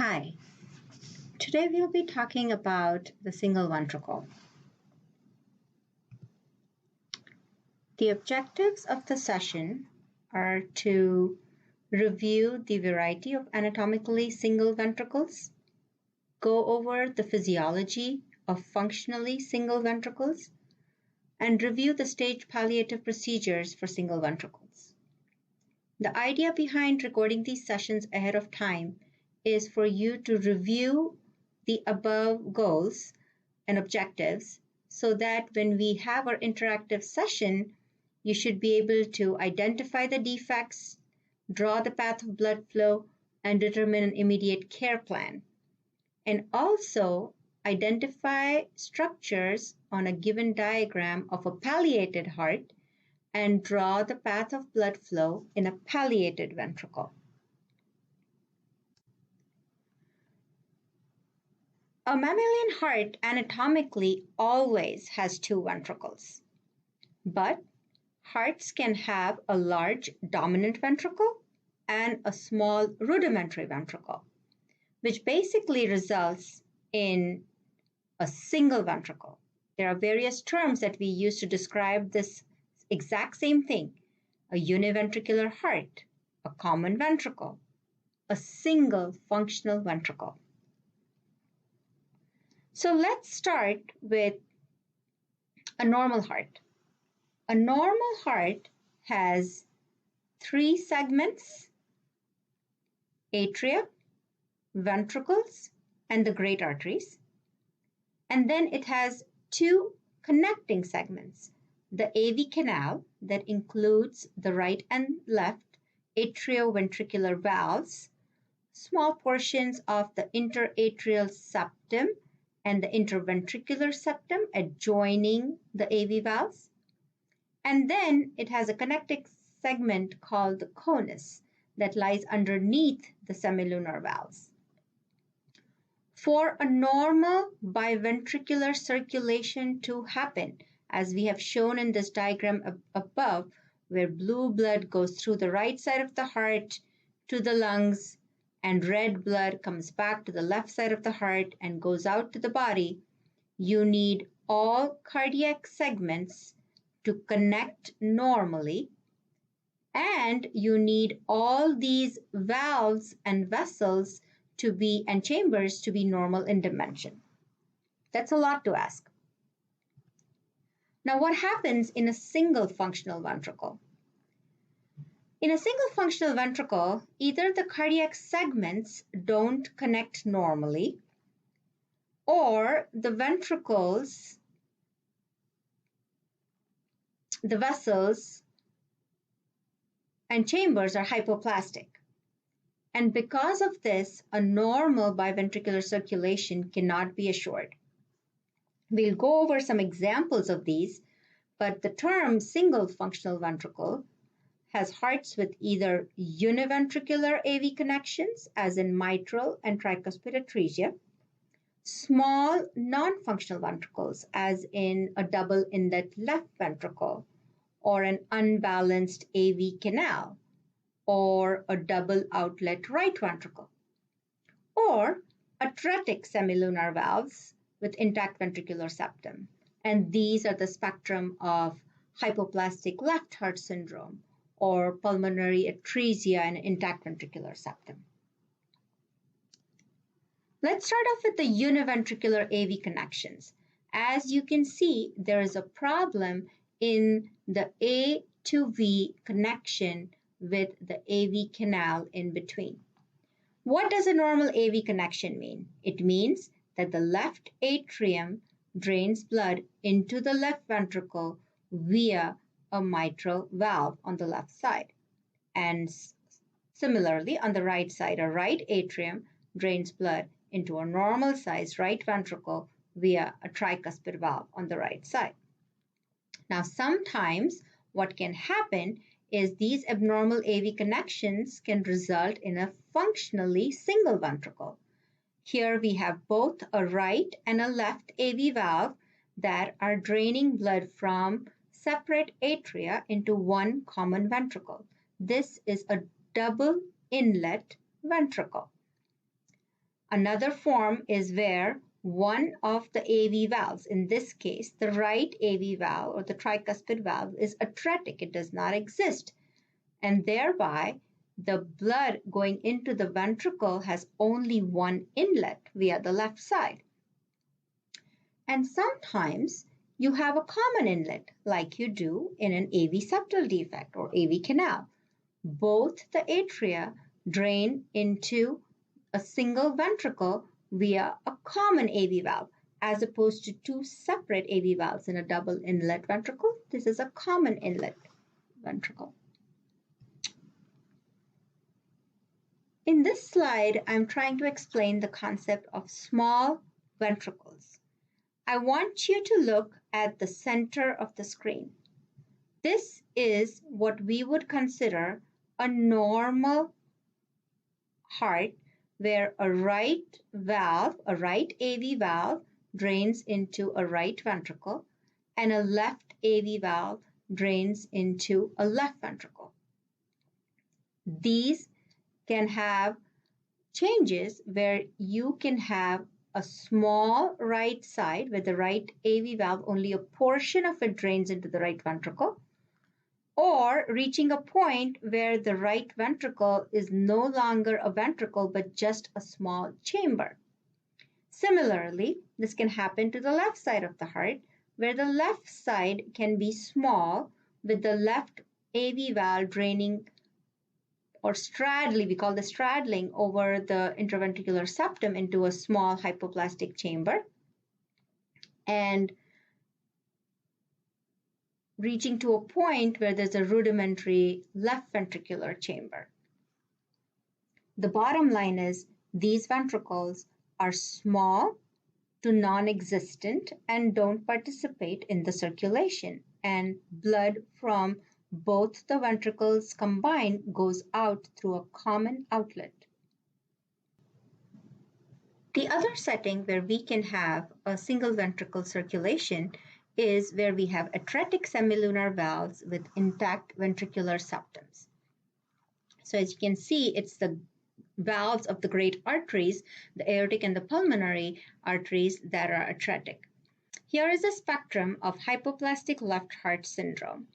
Hi, today we'll be talking about the single ventricle. The objectives of the session are to review the variety of anatomically single ventricles, go over the physiology of functionally single ventricles, and review the staged palliative procedures for single ventricles. The idea behind recording these sessions ahead of time is for you to review the above goals and objectives so that when we have our interactive session, you should be able to identify the defects, draw the path of blood flow, and determine an immediate care plan. And also identify structures on a given diagram of a palliated heart and draw the path of blood flow in a palliated ventricle. A mammalian heart anatomically always has two ventricles, but hearts can have a large dominant ventricle and a small rudimentary ventricle, which basically results in a single ventricle. There are various terms that we use to describe this exact same thing: a univentricular heart, a common ventricle, a single functional ventricle. So let's start with a normal heart. A normal heart has three segments: atria, ventricles, and the great arteries. And then it has two connecting segments: the AV canal that includes the right and left atrioventricular valves, small portions of the interatrial septum and the interventricular septum adjoining the AV valves. And then it has a connecting segment called the conus that lies underneath the semilunar valves. For a normal biventricular circulation to happen, as we have shown in this diagram above, where blue blood goes through the right side of the heart to the lungs, and red blood comes back to the left side of the heart and goes out to the body, you need all cardiac segments to connect normally, and you need all these valves and vessels and chambers to be normal in dimension. That's a lot to ask. Now, what happens in a single functional ventricle? In a single functional ventricle, either the cardiac segments don't connect normally, or the ventricles, the vessels, and chambers are hypoplastic. And because of this, a normal biventricular circulation cannot be assured. We'll go over some examples of these, but the term single functional ventricle has hearts with either univentricular AV connections, as in mitral and tricuspid atresia, small non-functional ventricles, as in a double inlet left ventricle, or an unbalanced AV canal, or a double outlet right ventricle, or atretic semilunar valves with intact ventricular septum. And these are the spectrum of hypoplastic left heart syndrome, or pulmonary atresia and intact ventricular septum. Let's start off with the univentricular AV connections. As you can see, there is a problem in the A to V connection with the AV canal in between. What does a normal AV connection mean? It means that the left atrium drains blood into the left ventricle via a mitral valve on the left side. And similarly, on the right side, a right atrium drains blood into a normal sized right ventricle via a tricuspid valve on the right side. Now, sometimes what can happen is these abnormal AV connections can result in a functionally single ventricle. Here we have both a right and a left AV valve that are draining blood from separate atria into one common ventricle. This is a double inlet ventricle. Another form is where one of the AV valves, in this case, the right AV valve or the tricuspid valve, is atretic. It does not exist. And thereby, the blood going into the ventricle has only one inlet via the left side. And sometimes you have a common inlet like you do in an AV septal defect or AV canal. Both the atria drain into a single ventricle via a common AV valve as opposed to two separate AV valves in a double inlet ventricle. This is a common inlet ventricle. In this slide, I'm trying to explain the concept of small ventricles. I want you to look at the center of the screen. This is what we would consider a normal heart where a right valve, a right AV valve, drains into a right ventricle and a left AV valve drains into a left ventricle. These can have changes where you can have a small right side where the right AV valve, only a portion of it drains into the right ventricle, or reaching a point where the right ventricle is no longer a ventricle but just a small chamber. Similarly, this can happen to the left side of the heart where the left side can be small with the left AV valve draining or straddling, we call this straddling over the intraventricular septum into a small hypoplastic chamber and reaching to a point where there's a rudimentary left ventricular chamber. The bottom line is these ventricles are small to non-existent and don't participate in the circulation, and blood from both the ventricles combined goes out through a common outlet. The other setting where we can have a single ventricle circulation is where we have atretic semilunar valves with intact ventricular septums. So as you can see, it's the valves of the great arteries, the aortic and the pulmonary arteries, that are atretic. Here is a spectrum of hypoplastic left heart syndrome.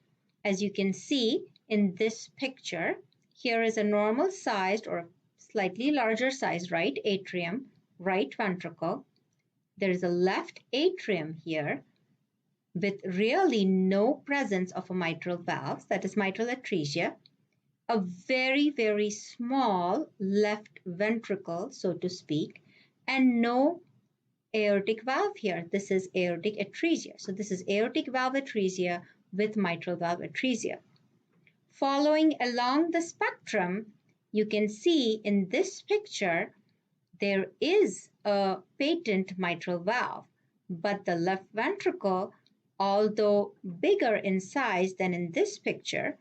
As you can see in this picture, here is a normal sized or slightly larger size right atrium, right ventricle. There is a left atrium here with really no presence of a mitral valve, that is mitral atresia, a very, very small left ventricle, so to speak, and no aortic valve here. This is aortic atresia. So this is aortic valve atresia with mitral valve atresia. Following along the spectrum, you can see in this picture, there is a patent mitral valve, but the left ventricle, although bigger in size than in this picture,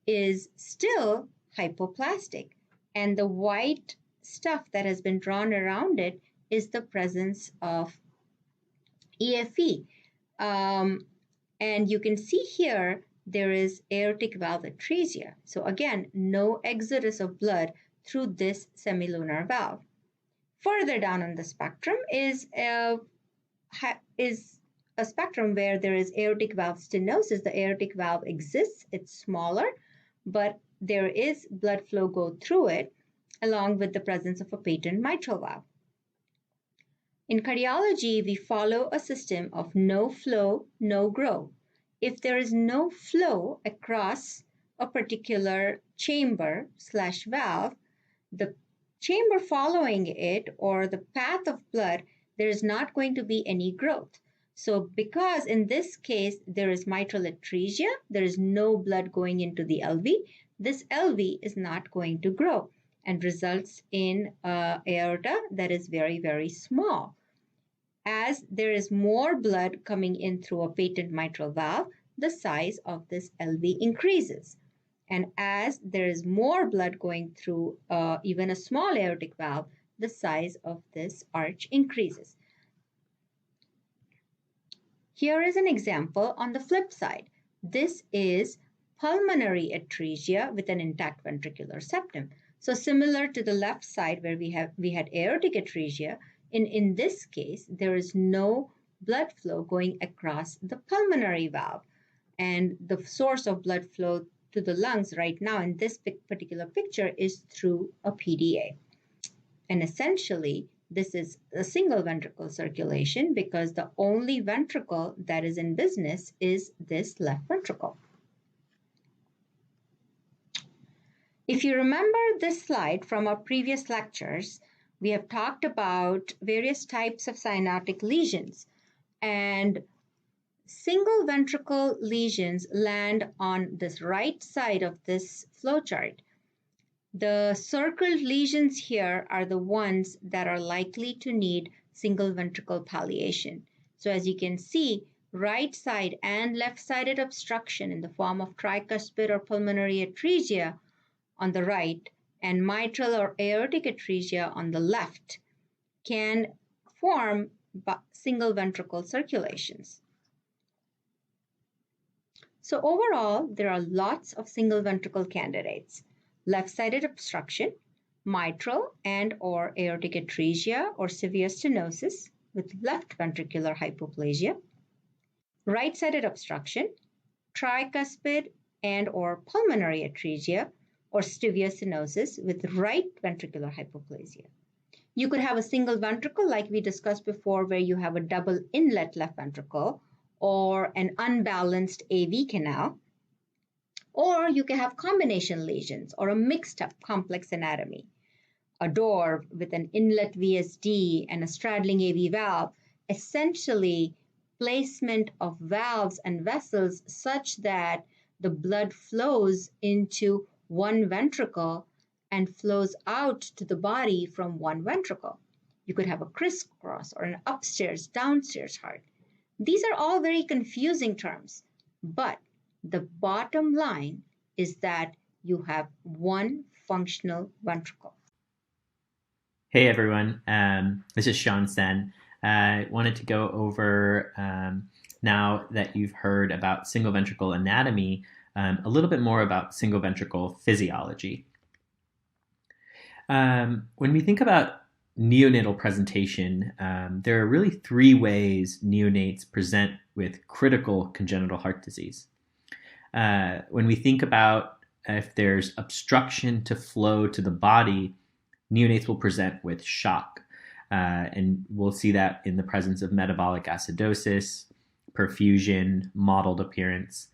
is still hypoplastic. And the white stuff that has been drawn around it is the presence of EFE. And you can see here, there is aortic valve atresia. So again, no exodus of blood through this semilunar valve. Further down on the spectrum is a spectrum where there is aortic valve stenosis. The aortic valve exists, it's smaller, but there is blood flow go through it along with the presence of a patent mitral valve. In cardiology, we follow a system of no flow, no grow. If there is no flow across a particular chamber/valve, the chamber following it or the path of blood, there is not going to be any growth. So because in this case there is mitral atresia, there is no blood going into the LV, this LV is not going to grow and results in aorta that is very, very small. As there is more blood coming in through a patent mitral valve, the size of this LV increases. And as there is more blood going through even a small aortic valve, the size of this arch increases. Here is an example on the flip side. This is pulmonary atresia with an intact ventricular septum. So similar to the left side where we had aortic atresia, in this case, there is no blood flow going across the pulmonary valve. And the source of blood flow to the lungs right now in this particular picture is through a PDA. And essentially, this is a single ventricle circulation because the only ventricle that is in business is this left ventricle. If you remember this slide from our previous lectures, we have talked about various types of cyanotic lesions, and single ventricle lesions land on this right side of this flowchart. The circled lesions here are the ones that are likely to need single ventricle palliation. So as you can see, right side and left-sided obstruction in the form of tricuspid or pulmonary atresia on the right and mitral or aortic atresia on the left can form single ventricle circulations. So overall, there are lots of single ventricle candidates: left-sided obstruction, mitral and or aortic atresia or severe stenosis with left ventricular hypoplasia, right-sided obstruction, tricuspid and or pulmonary atresia or severe stenosis with right ventricular hypoplasia. You could have a single ventricle like we discussed before where you have a double inlet left ventricle or an unbalanced AV canal. Or you can have combination lesions or a mixed up complex anatomy. A door with an inlet VSD and a straddling AV valve, essentially placement of valves and vessels such that the blood flows into one ventricle and flows out to the body from one ventricle. You could have a crisscross or an upstairs, downstairs heart. These are all very confusing terms, but the bottom line is that you have one functional ventricle. Hey everyone, this is Sean Sen. I wanted to go over, now that you've heard about single ventricle anatomy, a little bit more about single ventricle physiology. When we think about neonatal presentation, there are really three ways neonates present with critical congenital heart disease. When we think about if there's obstruction to flow to the body, neonates will present with shock. And we'll see that in the presence of metabolic acidosis, perfusion, mottled appearance.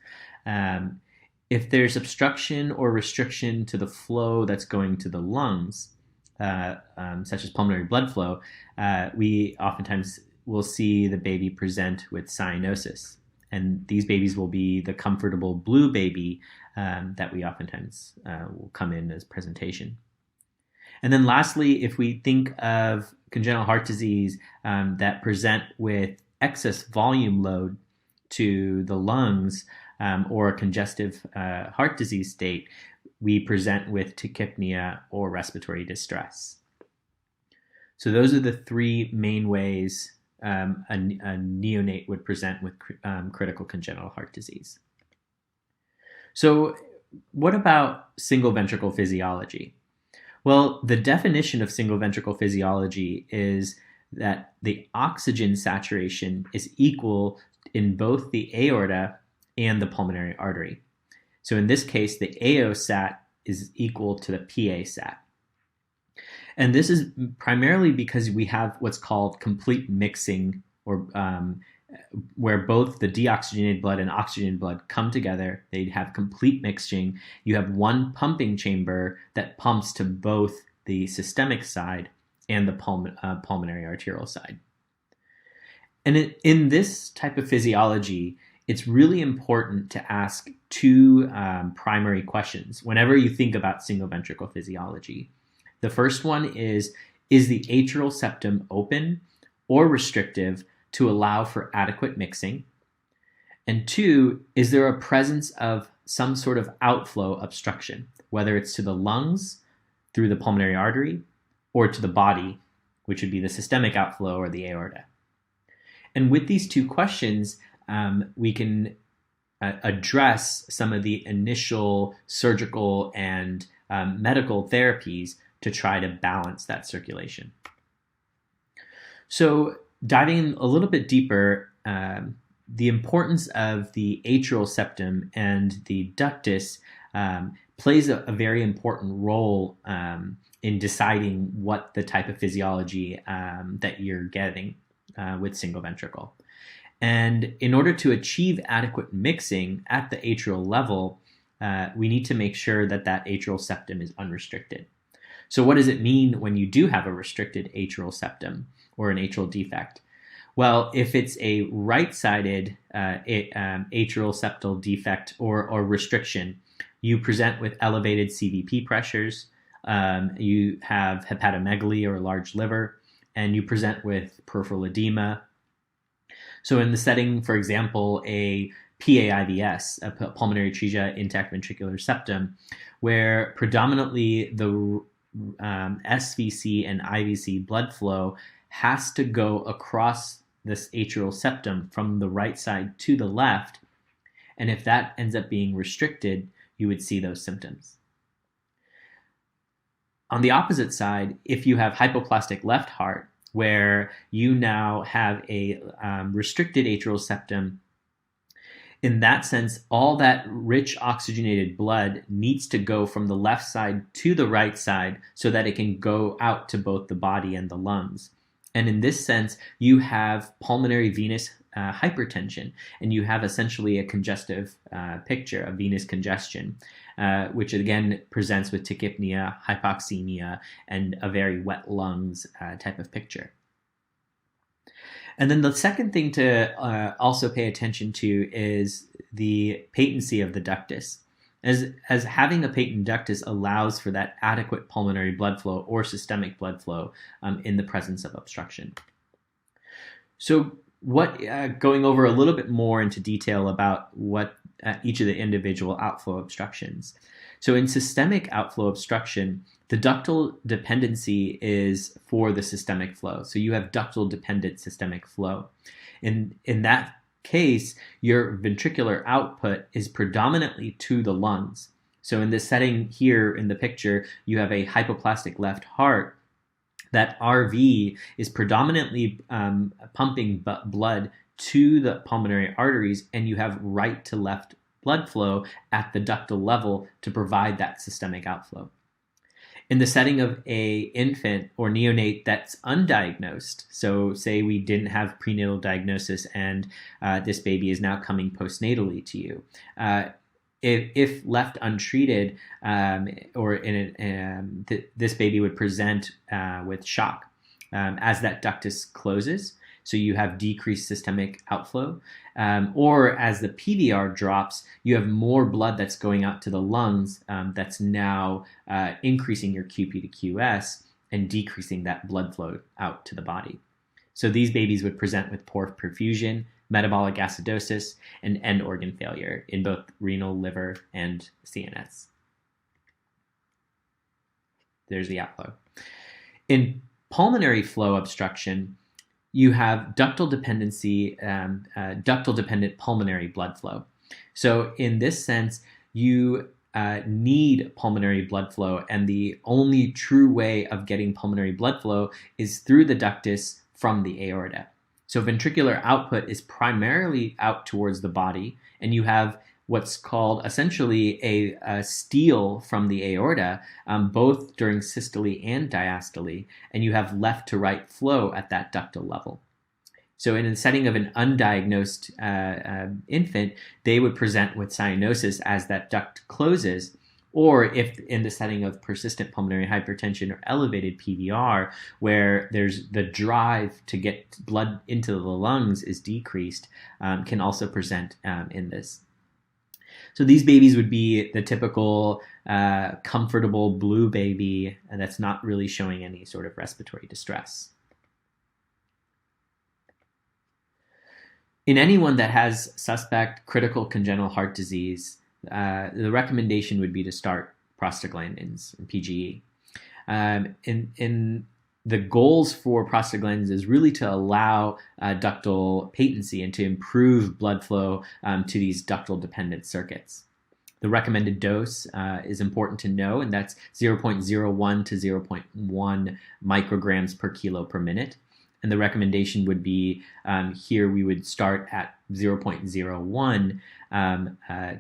If there's obstruction or restriction to the flow that's going to the lungs, such as pulmonary blood flow, we oftentimes will see the baby present with cyanosis. And these babies will be the comfortable blue baby that we oftentimes will come in as presentation. And then lastly, if we think of congenital heart disease that present with excess volume load to the lungs or a congestive heart disease state, we present with tachypnea or respiratory distress. So those are the three main ways a neonate would present with critical congenital heart disease. So what about single ventricle physiology? Well, the definition of single ventricle physiology is that the oxygen saturation is equal in both the aorta and the pulmonary artery. So in this case, the AO sat is equal to the PA sat. And this is primarily because we have what's called complete mixing, or where both the deoxygenated blood and oxygenated blood come together. They have complete mixing. You have one pumping chamber that pumps to both the systemic side and the pulmonary arterial side. And in this type of physiology, it's really important to ask two primary questions whenever you think about single ventricle physiology. The first one is the atrial septum open or restrictive to allow for adequate mixing? And two, is there a presence of some sort of outflow obstruction, whether it's to the lungs through the pulmonary artery or to the body, which would be the systemic outflow or the aorta? And with these two questions, we can address some of the initial surgical and medical therapies to try to balance that circulation. So diving in a little bit deeper, the importance of the atrial septum and the ductus plays a very important role in deciding what the type of physiology that you're getting with single ventricle. And in order to achieve adequate mixing at the atrial level, we need to make sure that that atrial septum is unrestricted. So what does it mean when you do have a restricted atrial septum or an atrial defect? Well, if it's a right-sided atrial septal defect or restriction, you present with elevated CVP pressures, you have hepatomegaly or a large liver, and you present with peripheral edema. So in the setting, for example, a PAIVS, a pulmonary atresia intact ventricular septum, where predominantly the SVC and IVC blood flow has to go across this atrial septum from the right side to the left, and if that ends up being restricted, you would see those symptoms. On the opposite side, if you have hypoplastic left heart, where you now have a restricted atrial septum, in that sense, all that rich oxygenated blood needs to go from the left side to the right side so that it can go out to both the body and the lungs. And in this sense, you have pulmonary venous hypertension, and you have essentially a congestive picture of venous congestion, which again presents with tachypnea, hypoxemia, and a very wet lungs type of picture. And then the second thing to also pay attention to is the patency of the ductus. As having a patent ductus allows for that adequate pulmonary blood flow or systemic blood flow in the presence of obstruction. So going over a little bit more into detail about what each of the individual outflow obstructions. So in systemic outflow obstruction, the ductal dependency is for the systemic flow. So you have ductal dependent systemic flow. In that case, your ventricular output is predominantly to the lungs. So in this setting here in the picture, you have a hypoplastic left heart. That RV is predominantly pumping blood to the pulmonary arteries, and you have right to left blood flow at the ductal level to provide that systemic outflow. In the setting of a infant or neonate that's undiagnosed, so say we didn't have prenatal diagnosis and this baby is now coming postnatally to you, if left untreated, this baby would present with shock as that ductus closes. So you have decreased systemic outflow, or as the PVR drops, you have more blood that's going out to the lungs that's now increasing your QP to QS and decreasing that blood flow out to the body. So these babies would present with poor perfusion, metabolic acidosis, and end organ failure in both renal, liver, and CNS. There's the outflow. In pulmonary flow obstruction, you have ductal dependency, ductal dependent pulmonary blood flow. So in this sense, you need pulmonary blood flow, and the only true way of getting pulmonary blood flow is through the ductus from the aorta. So ventricular output is primarily out towards the body, and you have what's called essentially a steal from the aorta, both during systole and diastole, and you have left to right flow at that ductal level. So in the setting of an undiagnosed infant, they would present with cyanosis as that duct closes, or if in the setting of persistent pulmonary hypertension or elevated PVR, where there's the drive to get blood into the lungs is decreased, can also present in this. So these babies would be the typical comfortable blue baby that's not really showing any sort of respiratory distress. In anyone that has suspect critical congenital heart disease, the recommendation would be to start prostaglandins and PGE. In the goals for prostaglandins is really to allow ductal patency and to improve blood flow to these ductal dependent circuits. The recommended dose is important to know, and that's 0.01 to 0.1 micrograms per kilo per minute. And the recommendation would be here we would start at 0.01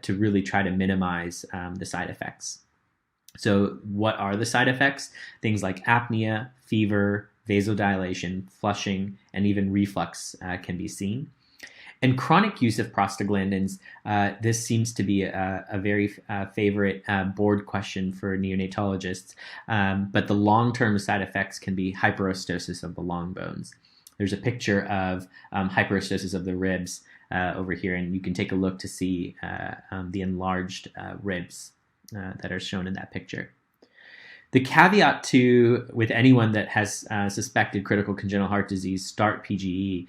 to really try to minimize the side effects. So what are the side effects? Things like apnea, fever, vasodilation, flushing, and even reflux can be seen. And chronic use of prostaglandins, this seems to be a very favorite board question for neonatologists, but the long-term side effects can be hyperostosis of the long bones. There's a picture of hyperostosis of the ribs over here, and you can take a look to see the enlarged ribs that are shown in that picture. The caveat with anyone that has suspected critical congenital heart disease, start PGE,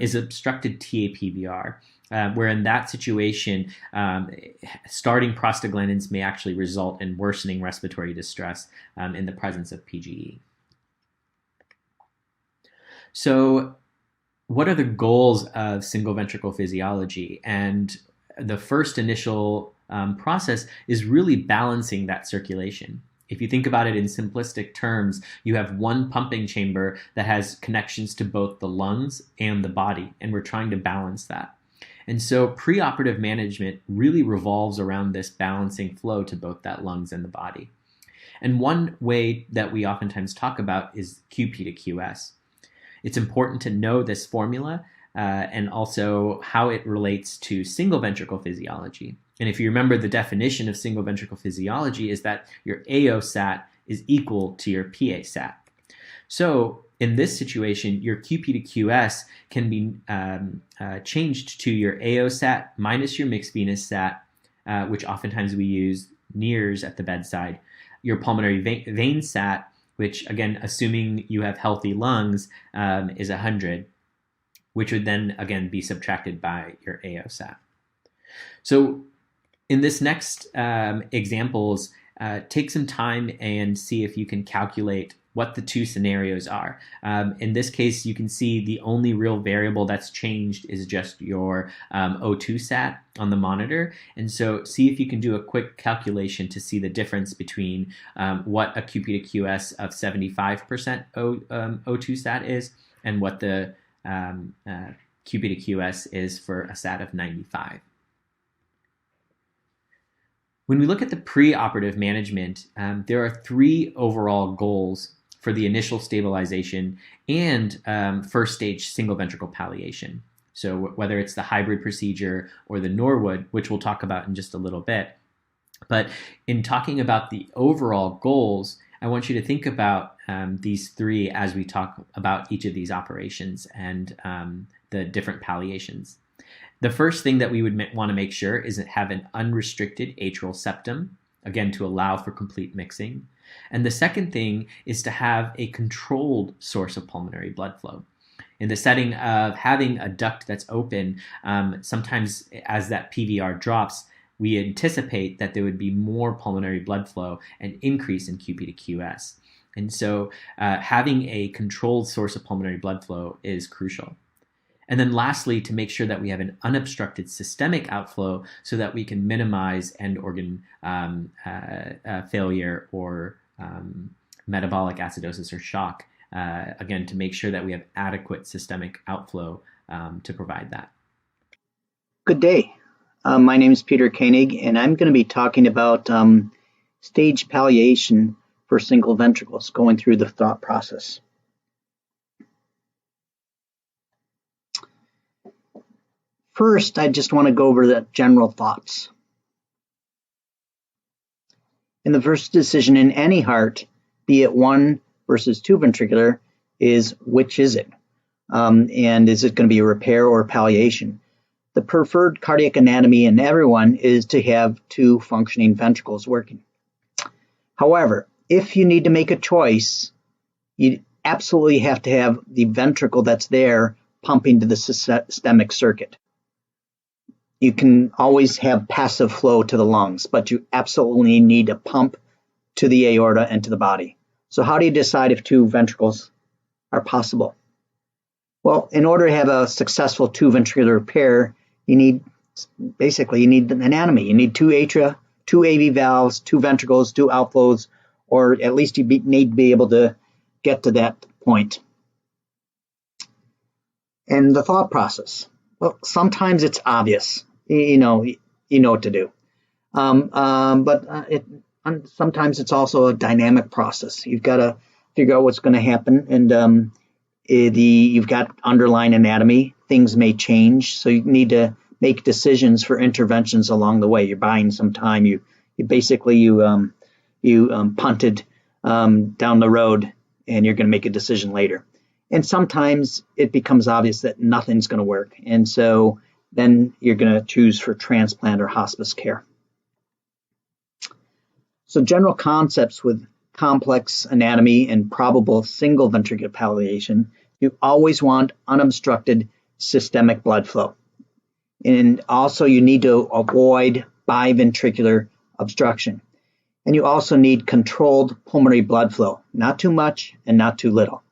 is obstructed TAPVR, where in that situation, starting prostaglandins may actually result in worsening respiratory distress in the presence of PGE. So what are the goals of single ventricle physiology? And the first initial process is really balancing that circulation. If you think about it in simplistic terms, you have one pumping chamber that has connections to both the lungs and the body, and we're trying to balance that. And so preoperative management really revolves around this balancing flow to both that lungs and the body. And one way that we oftentimes talk about is QP to QS. It's important to know this formula and also how it relates to single ventricle physiology. And if you remember, the definition of single ventricle physiology is that your AO sat is equal to your PA sat. So in this situation, your QP to QS can be changed to your AO sat minus your mixed venous sat, which oftentimes we use NIRS at the bedside, your pulmonary vein sat, which again, assuming you have healthy lungs, is 100, which would then again be subtracted by your AO sat. So in this next examples, take some time and see if you can calculate what the two scenarios are. In this case, you can see the only real variable that's changed is just your O2 sat on the monitor. And so see if you can do a quick calculation to see the difference between what a QP to QS of 75% O2 sat is and what the QP to QS is for a sat of 95. When we look at the preoperative management, there are three overall goals for the initial stabilization and first stage single ventricle palliation. So whether it's the hybrid procedure or the Norwood, which we'll talk about in just a little bit. But in talking about the overall goals, I want you to think about these three as we talk about each of these operations and the different palliations. The first thing that we would want to make sure is have an unrestricted atrial septum, again, to allow for complete mixing. And the second thing is to have a controlled source of pulmonary blood flow. In the setting of having a duct that's open, sometimes as that PVR drops, we anticipate that there would be more pulmonary blood flow and increase in QP to QS. And so having a controlled source of pulmonary blood flow is crucial. And then lastly, to make sure that we have an unobstructed systemic outflow so that we can minimize end organ failure or metabolic acidosis or shock, again, to make sure that we have adequate systemic outflow to provide that. Good day. My name is Peter Koenig, and I'm going to be talking about stage palliation for single ventricles, going through the thought process. First, I just want to go over the general thoughts. And the first decision in any heart, be it one versus two ventricular, is which is it? And is it going to be a repair or palliation? The preferred cardiac anatomy in everyone is to have two functioning ventricles working. However, if you need to make a choice, you absolutely have to have the ventricle that's there pumping to the systemic circuit. You can always have passive flow to the lungs, but you absolutely need a pump to the aorta and to the body. So how do you decide if two ventricles are possible? Well, in order to have a successful two ventricular repair, you need an anatomy. You need two atria, two AV valves, two ventricles, two outflows, or at least you need to be able to get to that point. And the thought process. Well, sometimes it's obvious. You know what to do. But sometimes it's also a dynamic process. You've got to figure out what's going to happen, and you've got underlying anatomy. Things may change, so you need to make decisions for interventions along the way. You're buying some time. You punted down the road, and you're going to make a decision later. And sometimes it becomes obvious that nothing's going to work, and so then you're going to choose for transplant or hospice care. So general concepts with complex anatomy and probable single ventricular palliation, you always want unobstructed systemic blood flow. And also you need to avoid biventricular obstruction. And you also need controlled pulmonary blood flow, not too much and not too little.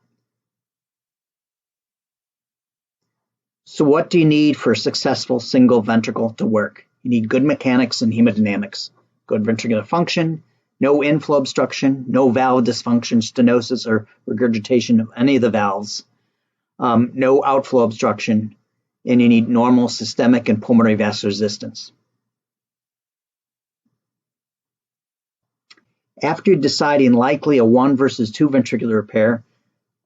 So what do you need for a successful single ventricle to work? You need good mechanics and hemodynamics, good ventricular function, no inflow obstruction, no valve dysfunction, stenosis, or regurgitation of any of the valves, no outflow obstruction, and you need normal systemic and pulmonary vascular resistance. After you're deciding likely a 1 versus 2 ventricular repair,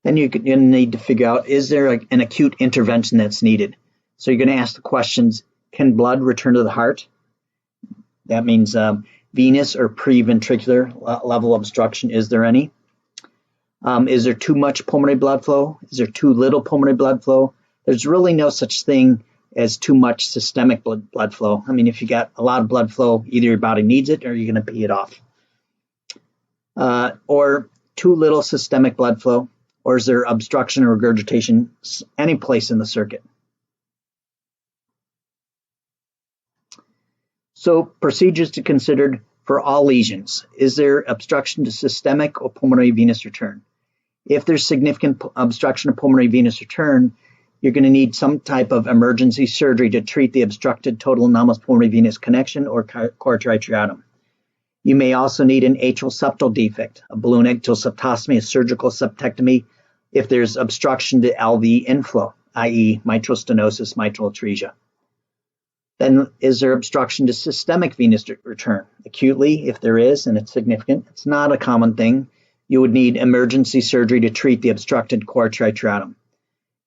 then you're going to need to figure out, is there an acute intervention that's needed? So you're going to ask the questions, can blood return to the heart? That means venous or pre-ventricular level obstruction, is there any? Is there too much pulmonary blood flow? Is there too little pulmonary blood flow? There's really no such thing as too much systemic blood flow. I mean, if you got a lot of blood flow, either your body needs it or you're going to pee it off. Or too little systemic blood flow, or is there obstruction or regurgitation any place in the circuit? So procedures to consider for all lesions. Is there obstruction to systemic or pulmonary venous return? If there's significant obstruction of pulmonary venous return, you're going to need some type of emergency surgery to treat the obstructed total anomalous pulmonary venous connection or choriotriatum. You may also need an atrial septal defect, a balloon atrial septostomy, a surgical septectomy, if there's obstruction to LV inflow, i.e. mitral stenosis, mitral atresia. Then is there obstruction to systemic venous return? Acutely, if there is, and it's significant, it's not a common thing, you would need emergency surgery to treat the obstructed choriotriatum.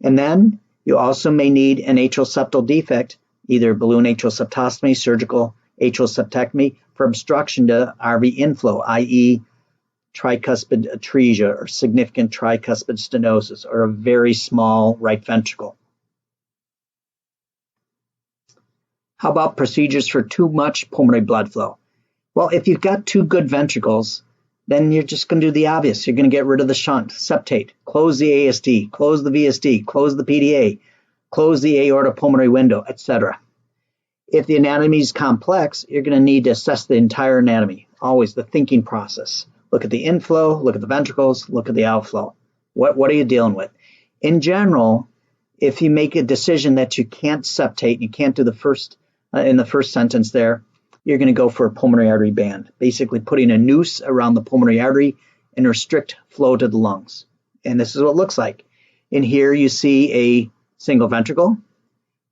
And then you also may need an atrial septal defect, either balloon atrial septostomy, surgical atrial septectomy, for obstruction to RV inflow, i.e. tricuspid atresia or significant tricuspid stenosis or a very small right ventricle. How about procedures for too much pulmonary blood flow? Well, if you've got two good ventricles, then you're just going to do the obvious. You're going to get rid of the shunt, septate, close the ASD, close the VSD, close the PDA, close the aortopulmonary window, etc. If the anatomy is complex, you're going to need to assess the entire anatomy, always the thinking process. Look at the inflow, look at the ventricles, look at the outflow. What are you dealing with? In general, if you make a decision that you can't septate, you can't do the first in the first sentence there, you're going to go for a pulmonary artery band, basically putting a noose around the pulmonary artery and restrict flow to the lungs. And this is what it looks like. In here you see a single ventricle,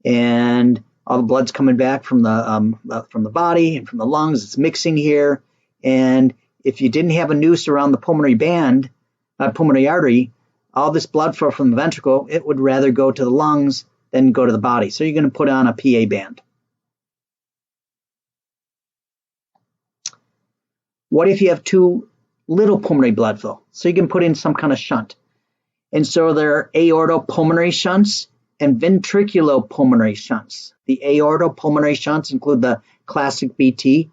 and all the blood's coming back from the body and from the lungs. It's mixing here, and if you didn't have a noose around the pulmonary band, pulmonary artery, all this blood flow from the ventricle, it would rather go to the lungs than go to the body. So you're going to put on a PA band. What if you have too little pulmonary blood flow? So you can put in some kind of shunt. And so there are aortopulmonary shunts and ventriculopulmonary shunts. The aortopulmonary shunts include the classic BT,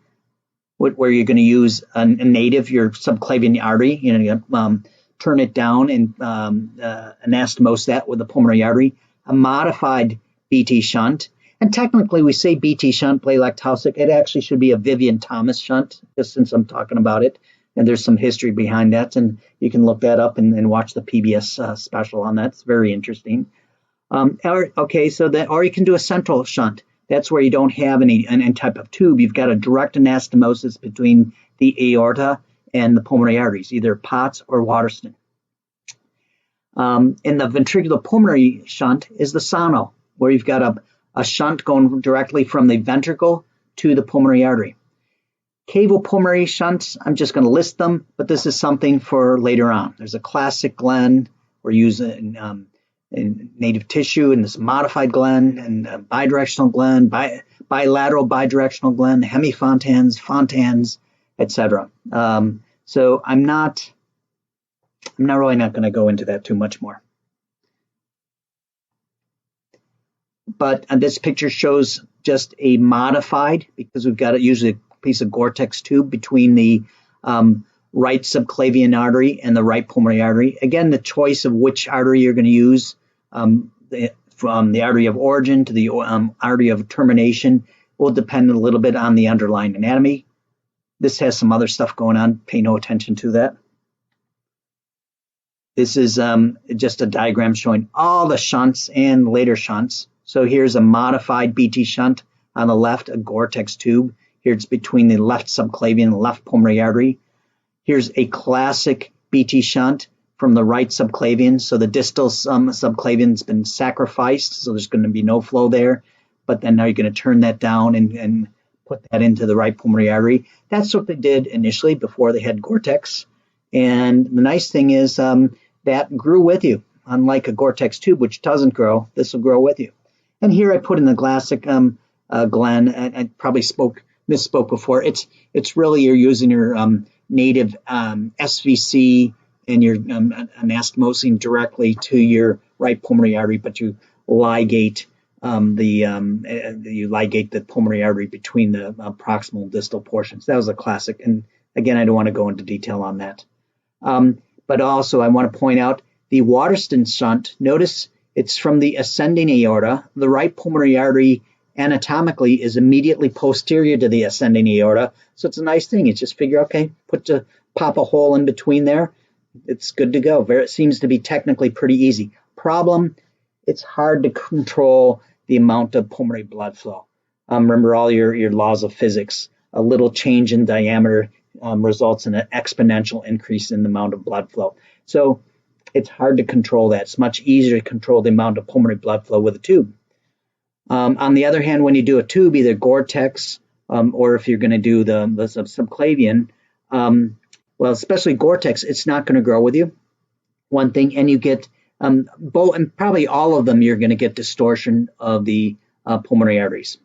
where you're going to use a native, your subclavian artery, you turn it down and anastomose that with the pulmonary artery. A modified BT shunt, and technically we say BT shunt, Blalock-Taussig, it actually should be a Vivian Thomas shunt, just since I'm talking about it. And there's some history behind that, and you can look that up and watch the PBS special on that. It's very interesting. Or you can do a central shunt. That's where you don't have any type of tube. You've got a direct anastomosis between the aorta and the pulmonary arteries, either POTS or Waterston. And the ventricular pulmonary shunt is the sono, where you've got a shunt going directly from the ventricle to the pulmonary artery. Cavopulmonary shunts, I'm just going to list them, but this is something for later on. There's a classic Glenn we're using in native tissue, and this modified Glenn, and bidirectional Glenn, bilateral bidirectional Glenn, hemifontans, etc. So I'm not really not going to go into that too much more. But this picture shows just a modified, because we've got usually a piece of Gore-Tex tube between the right subclavian artery and the right pulmonary artery. Again, the choice of which artery you're going to use, from the artery of origin to the artery of termination, will depend a little bit on the underlying anatomy. This has some other stuff going on. Pay no attention to that. This is just a diagram showing all the shunts and later shunts. So here's a modified BT shunt on the left, a Gore-Tex tube. Here it's between the left subclavian and the left pulmonary artery. Here's a classic BT shunt from the right subclavian. So the distal subclavian's been sacrificed, so there's going to be no flow there. But then now you're going to turn that down and put that into the right pulmonary artery. That's what they did initially before they had Gore-Tex. And the nice thing is that grew with you. Unlike a Gore-Tex tube, which doesn't grow, this will grow with you. And here I put in the classic Glenn. I probably misspoke before. It's really you're using your native SVC, and you're anastomosing directly to your right pulmonary artery, but you ligate the pulmonary artery between the proximal and distal portions. That was a classic. And again, I don't want to go into detail on that. But also I want to point out the Waterston shunt. Notice it's from the ascending aorta. The right pulmonary artery anatomically is immediately posterior to the ascending aorta. So it's a nice thing. It's just figure, okay, pop a hole in between there. It's good to go. It seems to be technically pretty easy. Problem, it's hard to control the amount of pulmonary blood flow. Remember all your laws of physics. A little change in diameter results in an exponential increase in the amount of blood flow. So it's hard to control that. It's much easier to control the amount of pulmonary blood flow with a tube. On the other hand, when you do a tube, either Gore-Tex or if you're going to do the subclavian, well, especially Gore-Tex, it's not going to grow with you. One thing, and you get both, and probably all of them, you're going to get distortion of the pulmonary arteries.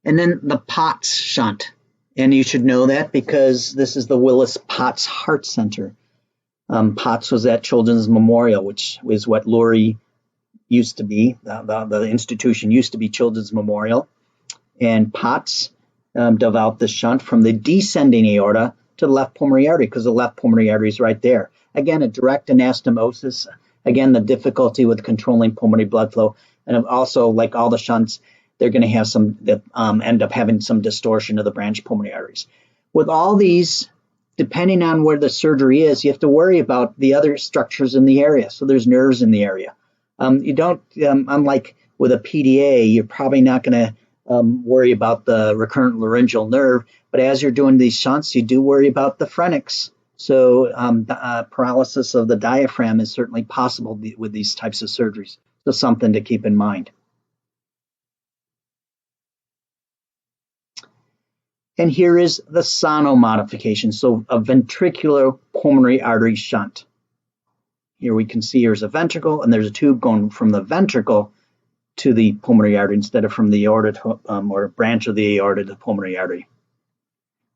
And then the POTS shunt. And you should know that because this is the Willis Potts Heart Center. Potts was at Children's Memorial, which is what Lurie used to be. The institution used to be Children's Memorial. And Potts developed the shunt from the descending aorta to the left pulmonary artery, because the left pulmonary artery is right there. Again, a direct anastomosis. Again, the difficulty with controlling pulmonary blood flow. And also, like all the shunts, they're going to have end up having some distortion of the branch pulmonary arteries. With all these, depending on where the surgery is, you have to worry about the other structures in the area. So there's nerves in the area. You don't, unlike with a PDA, you're probably not going to worry about the recurrent laryngeal nerve. But as you're doing these shunts, you do worry about the phrenics. So paralysis of the diaphragm is certainly possible with these types of surgeries. So something to keep in mind. And here is the sono modification, so a ventricular pulmonary artery shunt. Here we can see here's a ventricle, and there's a tube going from the ventricle to the pulmonary artery instead of from the aorta or branch of the aorta to the pulmonary artery.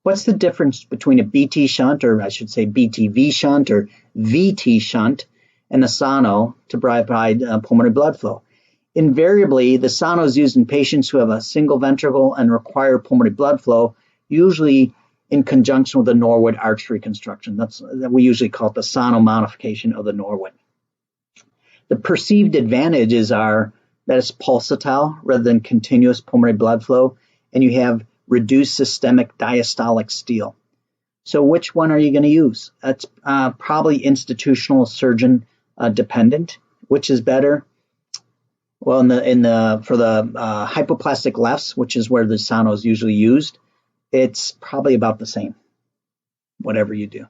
What's the difference between a BT shunt, or I should say BTV shunt or VT shunt, and the sono to provide pulmonary blood flow? Invariably, the sono is used in patients who have a single ventricle and require pulmonary blood flow, usually in conjunction with the Norwood arch reconstruction. That we usually call it the sono modification of the Norwood. The perceived advantages are that it's pulsatile rather than continuous pulmonary blood flow, and you have reduced systemic diastolic steal. So which one are you going to use? That's probably institutional surgeon dependent. Which is better? Well, for the hypoplastic lefts, which is where the Sano is usually used, it's probably about the same, whatever you do.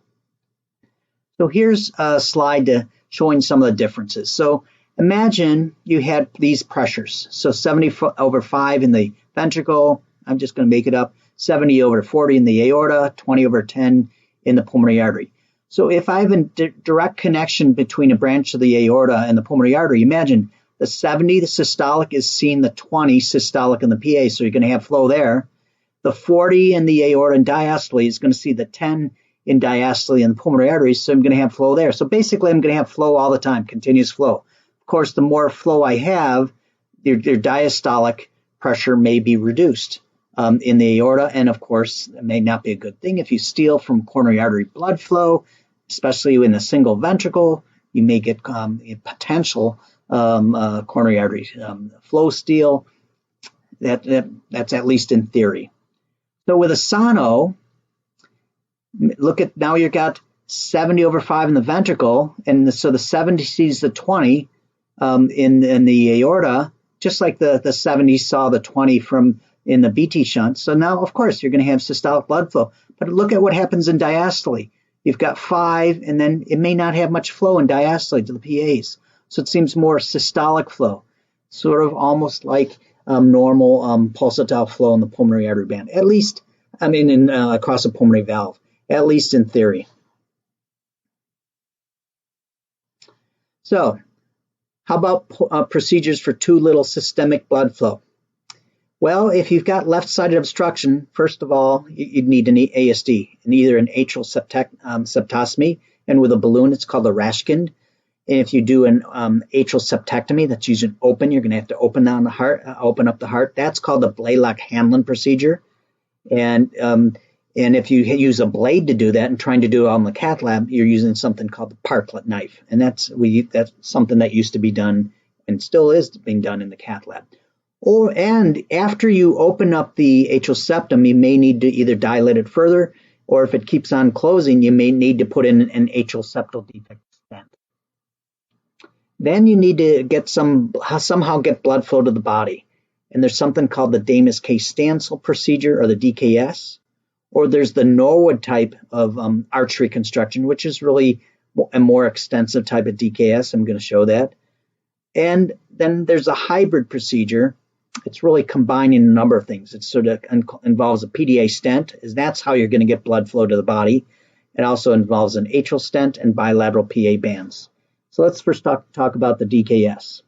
So here's a slide showing some of the differences. So imagine you had these pressures. So 70/5 in the ventricle. I'm just going to make it up. 70/40 in the aorta, 20/10 in the pulmonary artery. So if I have a direct connection between a branch of the aorta and the pulmonary artery, imagine the 70, the systolic, is seeing the 20 systolic in the PA, so you're going to have flow there. The 40 in the aorta and diastole is going to see the 10 in diastole in the pulmonary arteries, so I'm going to have flow there. So basically, I'm going to have flow all the time, continuous flow. Of course, the more flow I have, your diastolic pressure may be reduced in the aorta, and of course, it may not be a good thing. If you steal from coronary artery blood flow, especially in a single ventricle, you may get potential coronary artery flow steal. That's at least in theory. So with a Sano, look at now you've got 70/5 in the ventricle, and so the 70 sees the 20 in the aorta, just like the 70 saw the 20 from in the BT shunt. So now, of course, you're going to have systolic blood flow. But look at what happens in diastole. You've got 5, and then it may not have much flow in diastole to the PAs. So it seems more systolic flow, sort of almost like normal pulsatile flow in the pulmonary artery band, at least, across a pulmonary valve, at least in theory. So how about procedures for too little systemic blood flow? Well, if you've got left-sided obstruction, first of all, you'd need an ASD, and either an atrial septostomy, and with a balloon, it's called a Rashkind. And if you do an atrial septectomy, that's usually open, you're going to have to open up the heart. That's called the Blalock-Hanlon procedure. And if you use a blade to do that and trying to do it on the cath lab, you're using something called the Parklet knife, and that's something that used to be done and still is being done in the cath lab. And after you open up the atrial septum, you may need to either dilate it further, or if it keeps on closing, you may need to put in an atrial septal defect stent. Then you need to get somehow get blood flow to the body. And there's something called the Damas K. Stansel procedure, or the DKS, or there's the Norwood type of arch reconstruction, which is really a more extensive type of DKS. I'm going to show that. And then there's a hybrid procedure. It's really combining a number of things. It sort of involves a PDA stent, as that's how you're going to get blood flow to the body. It also involves an atrial stent and bilateral PA bands. So let's first talk about the DKS.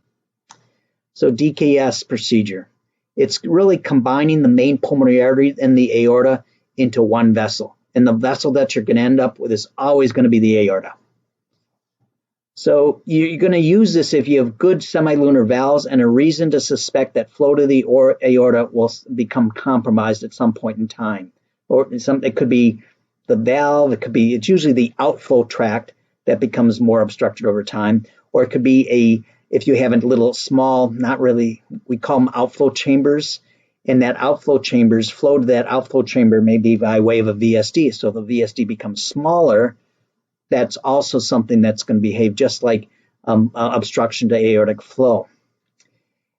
So DKS procedure. It's really combining the main pulmonary artery and the aorta into one vessel. And the vessel that you're going to end up with is always going to be the aorta. So you're going to use this if you have good semilunar valves and a reason to suspect that flow to the aorta will become compromised at some point in time. Or it could be the valve, it's usually the outflow tract that becomes more obstructed over time. Or it could be if you have a little small, not really, we call them outflow chambers, and that outflow chambers, flow to that outflow chamber may be by way of a VSD. So the VSD becomes smaller. That's also something that's going to behave just like obstruction to aortic flow.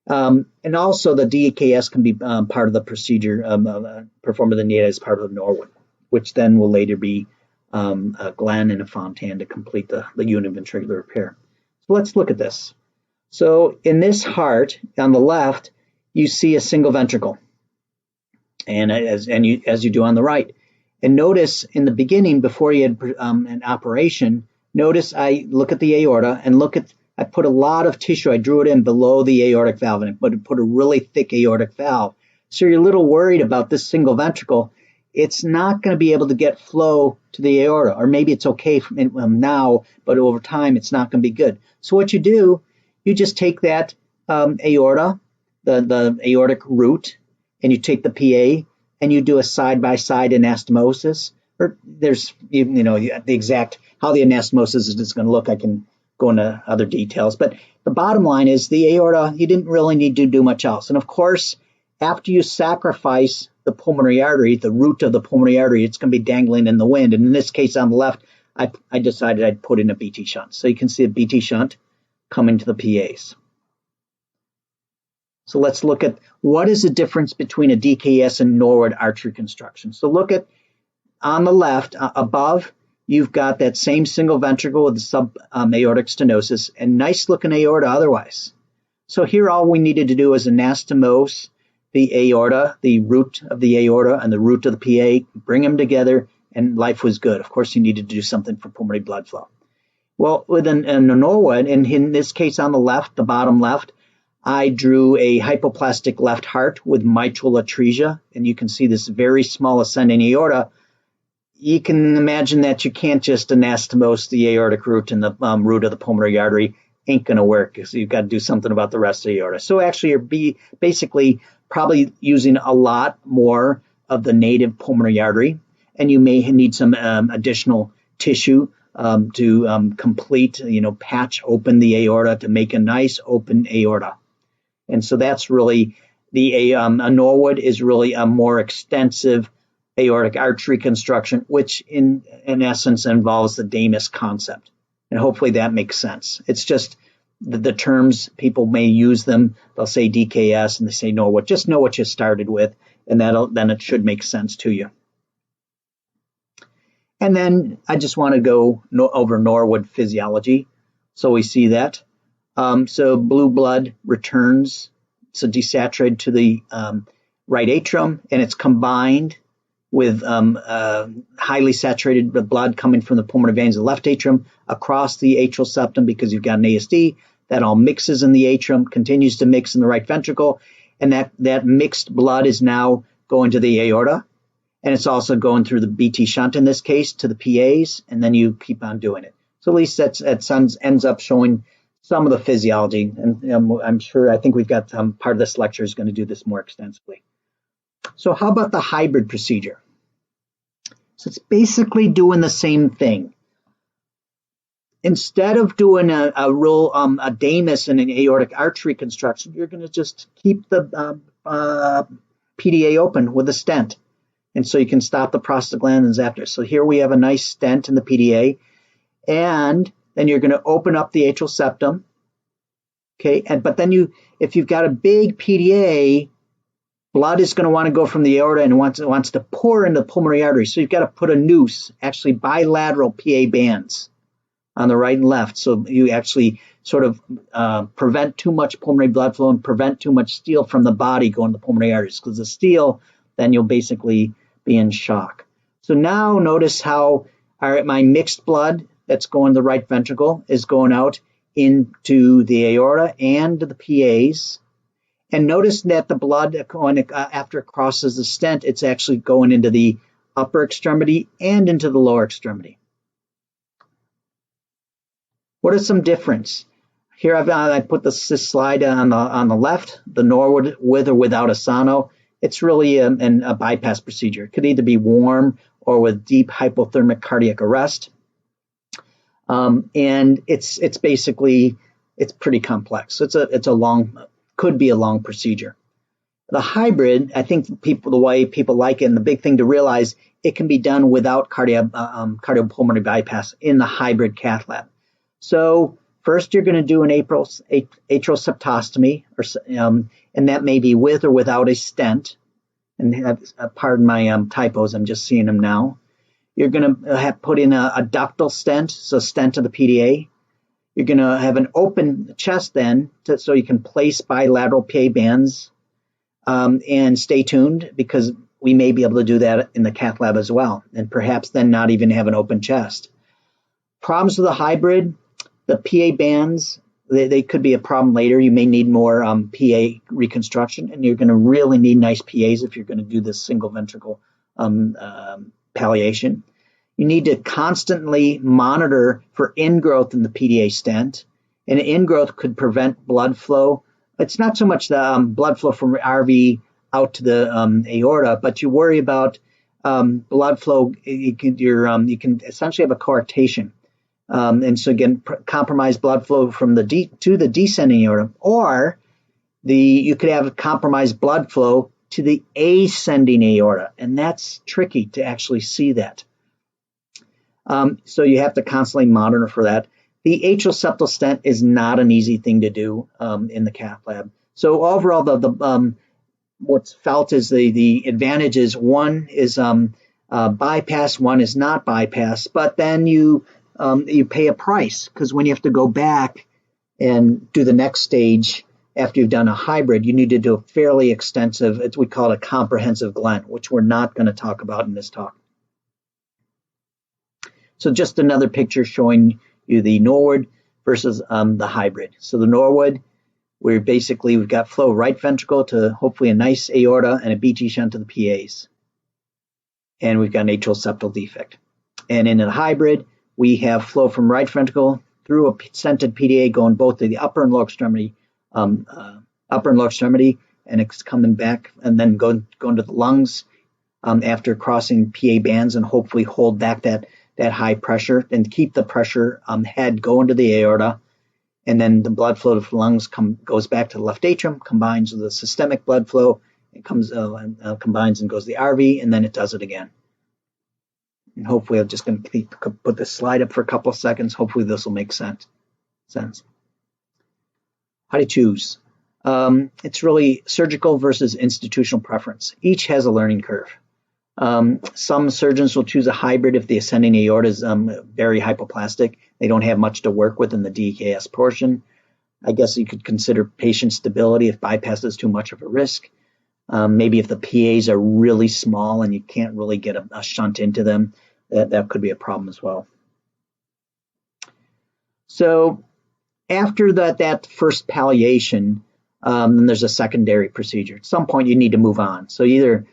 And also the DKS can be part of the procedure performed with the NIA as part of the Norwood, which then will later be a Glenn and a Fontan to complete the univentricular repair. So let's look at this. So in this heart, on the left, you see a single ventricle, and as you do on the right. And notice in the beginning, before you had an operation, notice I look at the aorta and I put a lot of tissue. I drew it in below the aortic valve, and I put a really thick aortic valve. So you're a little worried about this single ventricle. It's not going to be able to get flow to the aorta, or maybe it's okay now, but over time it's not going to be good. So what you do, you just take that aorta, the aortic root, and you take the PA, and you do a side-by-side anastomosis, or there's, the exact, how the anastomosis is going to look, I can go into other details. But the bottom line is the aorta, you didn't really need to do much else. And of course, after you sacrifice the pulmonary artery, the root of the pulmonary artery, it's going to be dangling in the wind. And in this case on the left, I decided I'd put in a BT shunt. So you can see a BT shunt coming to the PAs. So let's look at what is the difference between a DKS and Norwood arch reconstruction. So look at on the left above, you've got that same single ventricle with the sub-aortic stenosis and nice looking aorta otherwise. So here all we needed to do was anastomose the aorta, the root of the aorta and the root of the PA, bring them together, and life was good. Of course, you needed to do something for pulmonary blood flow. Well, with a Norwood, and in this case on the left, the bottom left, I drew a hypoplastic left heart with mitral atresia, and you can see this very small ascending aorta. You can imagine that you can't just anastomose the aortic root and the root of the pulmonary artery. Ain't going to work, because you've got to do something about the rest of the aorta. So actually, you're basically probably using a lot more of the native pulmonary artery, and you may need some additional tissue to complete, patch open the aorta to make a nice open aorta. And so that's really a Norwood is really a more extensive aortic arch reconstruction, which in essence involves the Damas concept. And hopefully that makes sense. It's just the terms, people may use them. They'll say DKS and they say Norwood. Just know what you started with, and then it should make sense to you. And then I just want to go over Norwood physiology. So we see that. So blue blood returns, so desaturated to the right atrium, and it's combined with highly saturated blood coming from the pulmonary veins of the left atrium across the atrial septum, because you've got an ASD. That all mixes in the atrium, continues to mix in the right ventricle, and that mixed blood is now going to the aorta, and it's also going through the BT shunt in this case to the PAs, and then you keep on doing it. So at least that ends up showing some of the physiology, and I think we've got part of this lecture is going to do this more extensively. So how about the hybrid procedure? So it's basically doing the same thing. Instead of doing a Damas and an aortic arch reconstruction, you're going to just keep the PDA open with a stent. And so you can stop the prostaglandins after. So here we have a nice stent in the PDA. And then you're going to open up the atrial septum. Okay, but then if you've got a big PDA, blood is going to want to go from the aorta and wants to pour into the pulmonary artery. So you've got to put a noose, actually bilateral PA bands on the right and left. So you actually sort of prevent too much pulmonary blood flow and prevent too much steel from the body going to the pulmonary arteries, because the steel, then you'll basically be in shock. So now notice how my mixed blood that's going to the right ventricle is going out into the aorta and the PAs. And notice that the blood, after it crosses the stent, it's actually going into the upper extremity and into the lower extremity. What are some difference? Here I put this slide on the left, the Norwood with or without a sono. It's really a bypass procedure. It could either be warm or with deep hypothermic cardiac arrest. And it's basically, it's pretty complex. Could be a long procedure. The hybrid, I think the way people like it, and the big thing to realize, it can be done without cardiopulmonary bypass in the hybrid cath lab. So first you're going to do an atrial septostomy, and that may be with or without a stent. And pardon my typos, I'm just seeing them now. You're going to put in a ductal stent, so stent to the PDA. You're going to have an open chest then, so you can place bilateral PA bands. And stay tuned, because we may be able to do that in the cath lab as well, and perhaps then not even have an open chest. Problems with the hybrid, the PA bands, they could be a problem later. You may need more PA reconstruction, and you're going to really need nice PAs if you're going to do this single ventricle palliation. You need to constantly monitor for ingrowth in the PDA stent, and ingrowth could prevent blood flow. It's not so much the blood flow from RV out to the aorta, but you worry about blood flow. You can essentially have a coarctation. And so again, compromised blood flow from to the descending aorta, or you could have compromised blood flow to the ascending aorta, and that's tricky to actually see that. So you have to constantly monitor for that. The atrial septal stent is not an easy thing to do in the cath lab. So overall, what's felt is the advantage is one is bypass, one is not bypass, but then you pay a price, because when you have to go back and do the next stage after you've done a hybrid, you need to do a fairly extensive, we call it a comprehensive Glenn, which we're not going to talk about in this talk. So just another picture showing you the Norwood versus the hybrid. So the Norwood, we've got flow right ventricle to hopefully a nice aorta and a BT shunt to the PAs. And we've got an atrial septal defect. And in the hybrid, we have flow from right ventricle through a stented PDA going both to the upper and lower extremity, and it's coming back and then going to the lungs after crossing PA bands, and hopefully hold back that high pressure and keep the pressure head going to the aorta. And then the blood flow to the lungs goes back to the left atrium, combines with the systemic blood flow. It combines and goes to the RV, and then it does it again. And hopefully, I'm just going to put this slide up for a couple of seconds. Hopefully, this will make sense. How do you choose? It's really surgical versus institutional preference. Each has a learning curve. Some surgeons will choose a hybrid if the ascending aorta is very hypoplastic. They don't have much to work with in the DKS portion. I guess you could consider patient stability if bypass is too much of a risk. Maybe if the PAs are really small and you can't really get a shunt into them, that could be a problem as well. So after that first palliation, then there's a secondary procedure. At some point, you need to move on. So either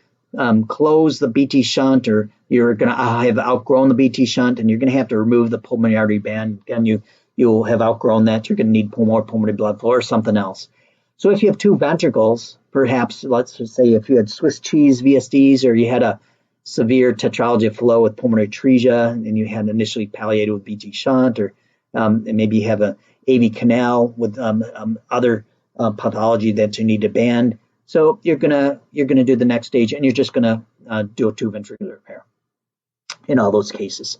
close the BT shunt, or you're going to have outgrown the BT shunt, and you're going to have to remove the pulmonary artery band. Again, you'll have outgrown that. You're going to need more pulmonary blood flow or something else. So if you have two ventricles, perhaps let's just say if you had Swiss cheese VSDs, or you had a severe tetralogy of flow with pulmonary atresia, and you had initially palliated with BT shunt, or and maybe you have a AV canal with other pathology that you need to band. So you're gonna do the next stage, and you're just gonna do a two ventricular repair in all those cases.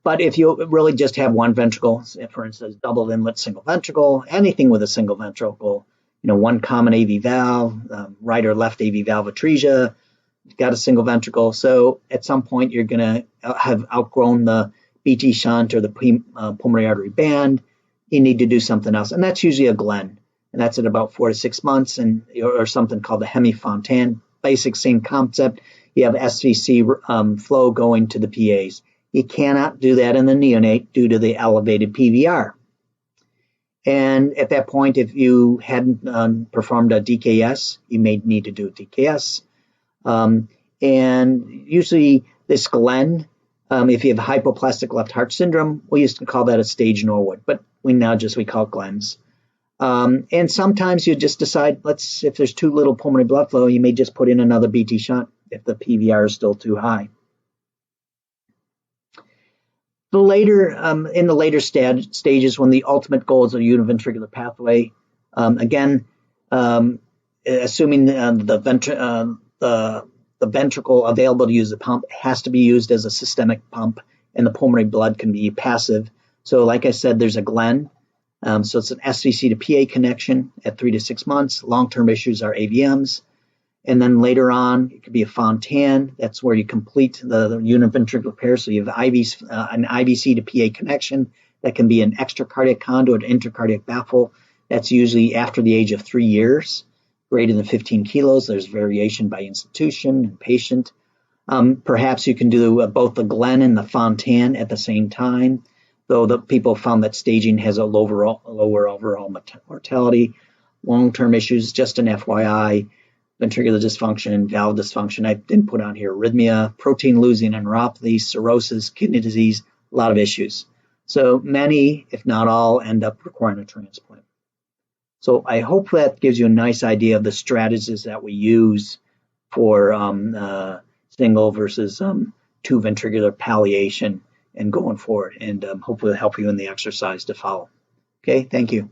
But if you really just have one ventricle, for instance, double inlet single ventricle, anything with a single ventricle, one common AV valve, right or left AV valve atresia, you've got a single ventricle. So at some point, you're gonna have outgrown the BT shunt or the pulmonary artery band. You need to do something else, and that's usually a Glenn. And that's at about 4 to 6 months, or something called the Hemi-Fontan. Basic same concept. You have SVC flow going to the PAs. You cannot do that in the neonate due to the elevated PVR. And at that point, if you hadn't performed a DKS, you may need to do a DKS. And usually this Glenn, if you have hypoplastic left heart syndrome, we used to call that a stage Norwood, but we call it Glens. And sometimes you just decide, if there's too little pulmonary blood flow, you may just put in another BT shunt if the PVR is still too high. In the later stages, when the ultimate goal is a univentricular pathway, again, assuming the ventricle available to use the pump has to be used as a systemic pump, and the pulmonary blood can be passive. So like I said, there's a Glenn. So it's an SVC to PA connection at 3 to 6 months. Long-term issues are AVMs. And then later on, it could be a Fontan. That's where you complete the univentricular repair. So you have an IVC to PA connection. That can be an extracardiac conduit, intracardiac baffle. That's usually after the age of 3 years, greater than 15 kilos. There's variation by institution and patient. Perhaps you can do both the Glenn and the Fontan at the same time, though the people found that staging has a lower overall mortality. Long-term issues, just an FYI, ventricular dysfunction, valve dysfunction. I didn't put on here arrhythmia, protein losing and neuropathy, cirrhosis, kidney disease, a lot of issues. So many, if not all, end up requiring a transplant. So I hope that gives you a nice idea of the strategies that we use for single versus two ventricular palliation and going forward, and hopefully help you in the exercise to follow. Okay, thank you.